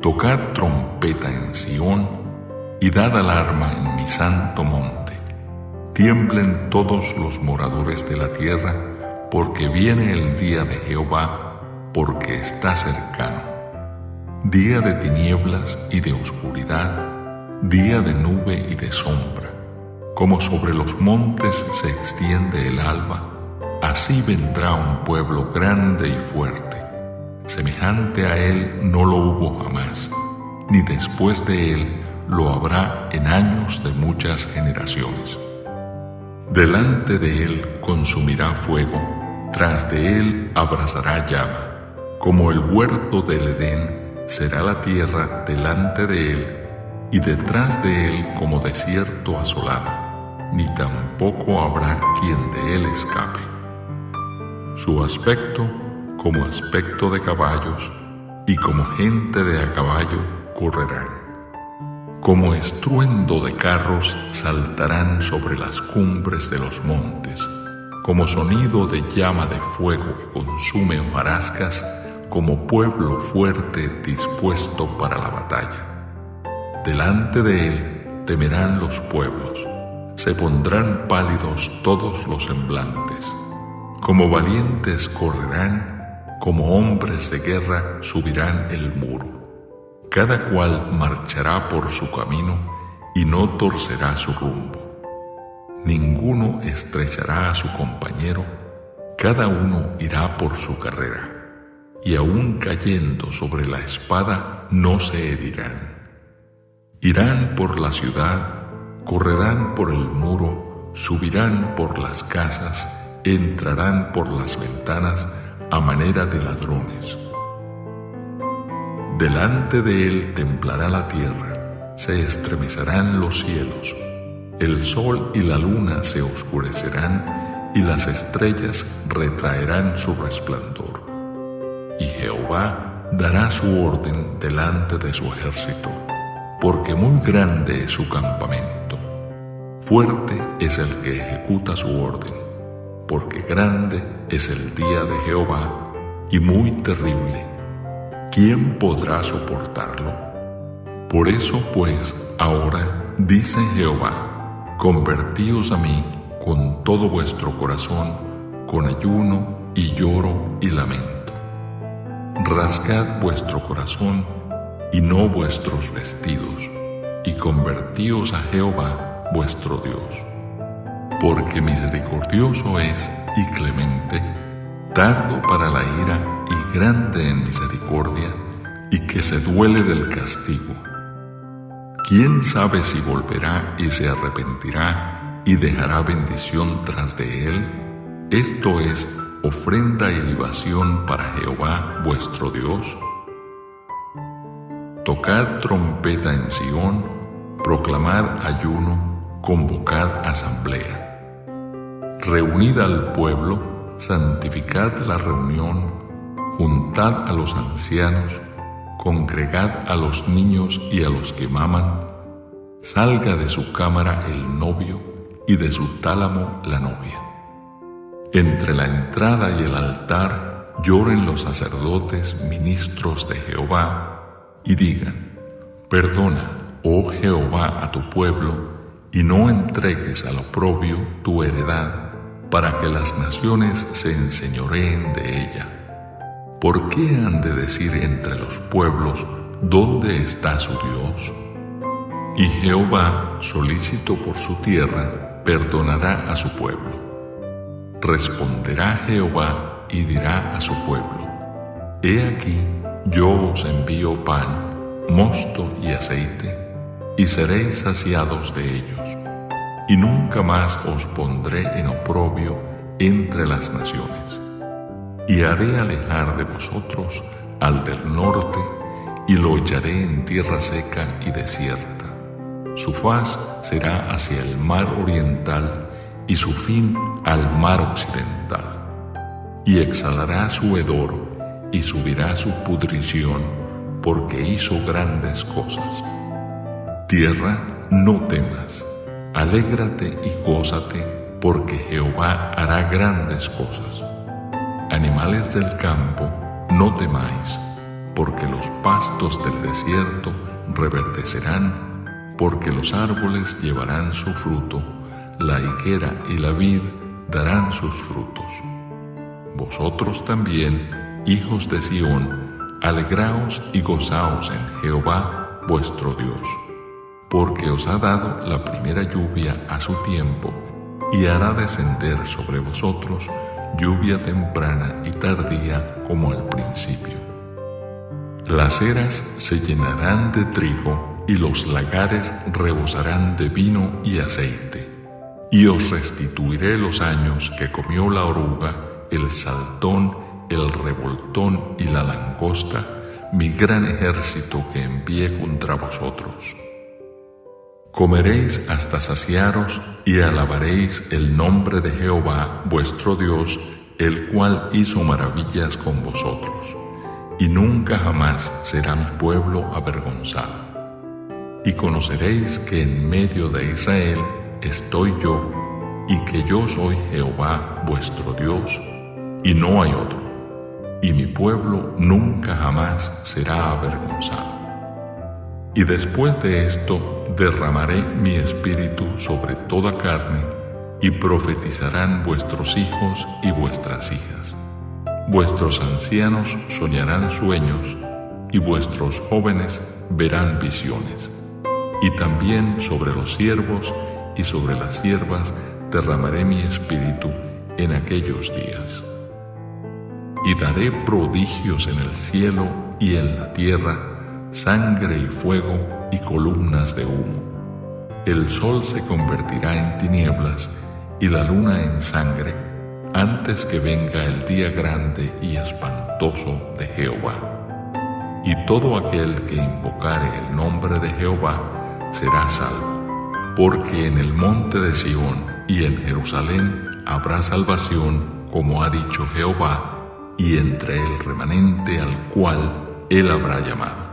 Tocad trompeta en Sión y dad alarma en mi santo monte. Tiemblen todos los moradores de la tierra, porque viene el día de Jehová, porque está cercano. Día de tinieblas y de oscuridad, día de nube y de sombra. Como sobre los montes se extiende el alba, así vendrá un pueblo grande y fuerte. Semejante a él no lo hubo jamás, ni después de él lo habrá en años de muchas generaciones. Delante de él consumirá fuego, tras de él abrazará llama. Como el huerto del Edén será la tierra delante de él, y detrás de él como desierto asolado, ni tampoco habrá quien de él escape. Su aspecto como aspecto de caballos, y como gente de a caballo correrán. Como estruendo de carros saltarán sobre las cumbres de los montes, como sonido de llama de fuego que consume hojarascas, como pueblo fuerte dispuesto para la batalla. Delante de él temerán los pueblos, se pondrán pálidos todos los semblantes. Como valientes correrán, como hombres de guerra subirán el muro. Cada cual marchará por su camino y no torcerá su rumbo. Ninguno estrechará a su compañero, cada uno irá por su carrera, y aun cayendo sobre la espada no se herirán. Irán por la ciudad, correrán por el muro, subirán por las casas, entrarán por las ventanas a manera de ladrones. Delante de él temblará la tierra, se estremecerán los cielos, el sol y la luna se oscurecerán y las estrellas retraerán su resplandor. Y Jehová dará su orden delante de su ejército, porque muy grande es su campamento. Fuerte es el que ejecuta su orden, porque grande es el día de Jehová y muy terrible. ¿Quién podrá soportarlo? Por eso pues, ahora, dice Jehová, convertíos a mí con todo vuestro corazón, con ayuno y lloro y lamento. Rasgad vuestro corazón y no vuestros vestidos, y convertíos a Jehová vuestro Dios. Porque misericordioso es y clemente, tardo para la ira y grande en misericordia, y que se duele del castigo. ¿Quién sabe si volverá y se arrepentirá y dejará bendición tras de él? Esto es ofrenda y libación para Jehová vuestro Dios. Tocad trompeta en Sión, proclamad ayuno, convocad asamblea. Reunid al pueblo, santificad la reunión, juntad a los ancianos, congregad a los niños y a los que maman, salga de su cámara el novio y de su tálamo la novia. Entre la entrada y el altar lloren los sacerdotes ministros de Jehová y digan: perdona, oh Jehová, a tu pueblo, y no entregues al oprobio tu heredad, para que las naciones se enseñoreen de ella. ¿Por qué han de decir entre los pueblos, ¿dónde está su Dios? Y Jehová, solícito por su tierra, perdonará a su pueblo. Responderá Jehová y dirá a su pueblo: He aquí, yo os envío pan, mosto y aceite, y seréis saciados de ellos, y nunca más os pondré en oprobio entre las naciones. Y haré alejar de vosotros al del norte, y lo echaré en tierra seca y desierta. Su faz será hacia el mar oriental, y su fin al mar occidental. Y exhalará su hedor, y subirá su pudrición, porque hizo grandes cosas. Tierra, no temas, alégrate y gózate, porque Jehová hará grandes cosas. Animales del campo, no temáis, porque los pastos del desierto reverdecerán, porque los árboles llevarán su fruto, la higuera y la vid darán sus frutos. Vosotros también, hijos de Sión, alegraos y gozaos en Jehová vuestro Dios, porque os ha dado la primera lluvia a su tiempo, y hará descender sobre vosotros lluvia temprana y tardía como al principio. Las eras se llenarán de trigo, y los lagares rebosarán de vino y aceite. Y os restituiré los años que comió la oruga, el saltón, el revoltón y la langosta, mi gran ejército que envié contra vosotros. Comeréis hasta saciaros y alabaréis el nombre de Jehová vuestro Dios, el cual hizo maravillas con vosotros, y nunca jamás será mi pueblo avergonzado. Y conoceréis que en medio de Israel estoy yo, y que yo soy Jehová vuestro Dios, y no hay otro, y mi pueblo nunca jamás será avergonzado. Y después de esto derramaré mi espíritu sobre toda carne, y profetizarán vuestros hijos y vuestras hijas. Vuestros ancianos soñarán sueños, y vuestros jóvenes verán visiones. Y también sobre los siervos y sobre las siervas derramaré mi espíritu en aquellos días. Y daré prodigios en el cielo y en la tierra, sangre y fuego y columnas de humo. El sol se convertirá en tinieblas y la luna en sangre, antes que venga el día grande y espantoso de Jehová. Y todo aquel que invocare el nombre de Jehová será salvo, porque en el monte de Sión y en Jerusalén habrá salvación, como ha dicho Jehová, y entre el remanente al cual él habrá llamado.